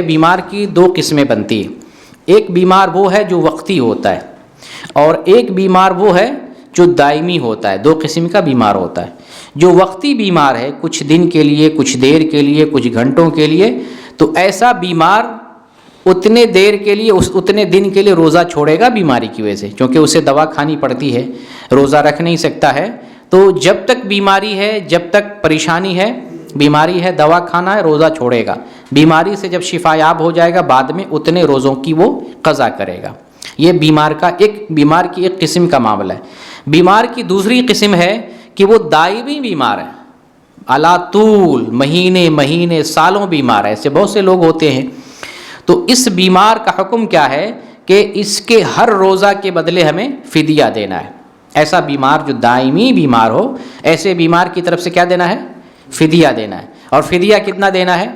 بیمار کی دو قسمیں بنتی ہیں. ایک بیمار وہ ہے جو وقتی ہوتا ہے اور ایک بیمار وہ ہے جو دائمی ہوتا ہے. دو قسم کا بیمار ہوتا ہے. جو وقتی بیمار ہے کچھ دن کے لیے، کچھ دیر کے لیے، کچھ گھنٹوں کے لیے، تو ایسا بیمار اتنے دیر کے لیے، اتنے دن کے لیے روزہ چھوڑے گا بیماری کی وجہ سے، کیونکہ اسے دوا کھانی پڑتی ہے، روزہ رکھ نہیں سکتا ہے. تو جب تک بیماری ہے، جب تک پریشانی ہے، بیماری ہے، دوا کھانا ہے، روزہ چھوڑے گا. بیماری سے جب شفا یاب ہو جائے گا بعد میں اتنے روزوں کی وہ قضا کرے گا. یہ بیمار کی ایک قسم کا معاملہ ہے. بیمار کی دوسری قسم ہے کہ وہ دائمی بیمار ہے، علی طول، مہینے سالوں بیمار ہے. ایسے بہت سے لوگ ہوتے ہیں. تو اس بیمار کا حکم کیا ہے کہ اس کے ہر روزہ کے بدلے ہمیں فدیہ دینا ہے. ایسا بیمار جو دائمی بیمار ہو، ایسے بیمار کی طرف سے کیا دینا ہے؟ فدیہ دینا ہے. اور فدیہ کتنا دینا ہے؟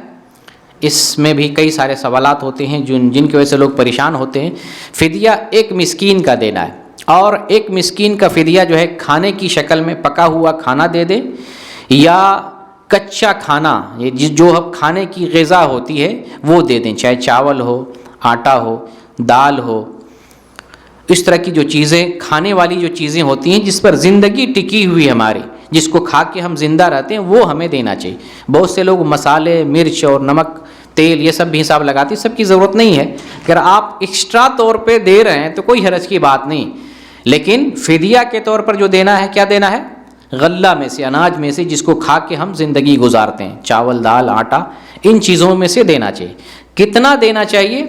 اس میں بھی کئی سارے سوالات ہوتے ہیں جن کی وجہ سے لوگ پریشان ہوتے ہیں. فدیہ ایک مسکین کا دینا ہے، اور ایک مسکین کا فدیہ جو ہے کھانے کی شکل میں پکا ہوا کھانا دے دیں یا کچا کھانا، جو اب کھانے کی غذا ہوتی ہے وہ دے دیں، چاہے چاول ہو، آٹا ہو، دال ہو. اس طرح کی جو چیزیں، کھانے والی جو چیزیں ہوتی ہیں جس پر زندگی ٹکی ہوئی ہماری، جس کو کھا کے ہم زندہ رہتے ہیں، وہ ہمیں دینا چاہیے. بہت سے لوگ مسالے، مرچ اور نمک، تیل، یہ سب بھی حساب لگاتے ہیں. سب کی ضرورت نہیں ہے. اگر آپ ایکسٹرا طور پہ دے رہے ہیں تو کوئی حرج کی بات نہیں. لیکن فدیہ کے طور پر جو دینا ہے، کیا دینا ہے؟ غلہ میں سے، اناج میں سے، جس کو کھا کے ہم زندگی گزارتے ہیں، چاول، دال، آٹا، ان چیزوں میں سے دینا چاہیے. کتنا دینا چاہیے؟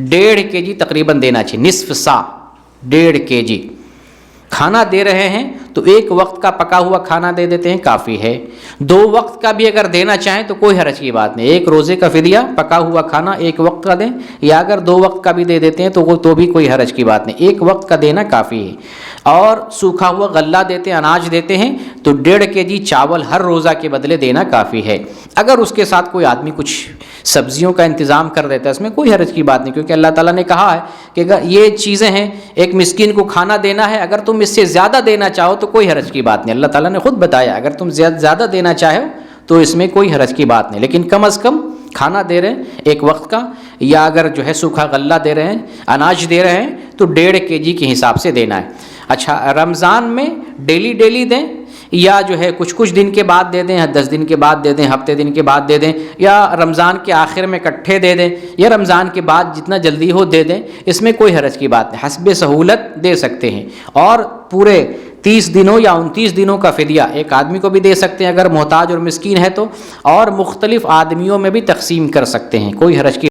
1.5 kg تقریباً دینا چاہیے. نصف سا، 1.5 kg کھانا دے رہے ہیں تو ایک وقت کا پکا ہوا کھانا دے دیتے ہیں، کافی ہے. 2 وقت کا بھی اگر دینا چاہیں تو کوئی حرج کی بات نہیں. ایک روزے کا فدیہ پکا ہوا کھانا ایک وقت کا دیں، یا اگر 2 وقت کا بھی دے دیتے ہیں تو بھی کوئی حرج کی بات نہیں. ایک وقت کا دینا کافی ہے. اور سوکھا ہوا غلہ دیتے ہیں، اناج دیتے ہیں، تو 1.5 kg چاول ہر روزہ کے بدلے دینا کافی ہے. اگر اس کے ساتھ کوئی آدمی کچھ سبزیوں کا انتظام کر دیتا ہے، اس میں کوئی حرج کی بات نہیں، کیونکہ اللہ تعالیٰ نے کہا ہے کہ اگر یہ چیزیں ہیں، ایک مسکین کو کھانا دینا ہے، اگر تم اس سے زیادہ دینا چاہو تو کوئی حرج کی بات نہیں. اللہ تعالیٰ نے خود بتایا اگر تم زیادہ دینا چاہو تو اس میں کوئی حرج کی بات نہیں. لیکن کم از کم کھانا دے رہے ہیں ایک وقت کا، یا اگر جو ہے سوکھا غلہ دے رہے ہیں، اناج دے رہے ہیں، تو 1.5 kg کے حساب سے دینا ہے. اچھا، رمضان میں ڈیلی دیں، یا جو ہے کچھ دن کے بعد دے دیں، 10 دن کے بعد دے دیں، ہفتے دن کے بعد دے دیں، یا رمضان کے آخر میں اکٹھے دے دیں، یا رمضان کے بعد جتنا جلدی ہو دے دیں، اس میں کوئی حرج کی بات نہیں. حسب سہولت دے سکتے ہیں. اور پورے 30 دنوں یا 29 دنوں کا فدیہ ایک آدمی کو بھی دے سکتے ہیں اگر محتاج اور مسکین ہے تو، اور مختلف آدمیوں میں بھی تقسیم کر سکتے ہیں، کوئی حرج کی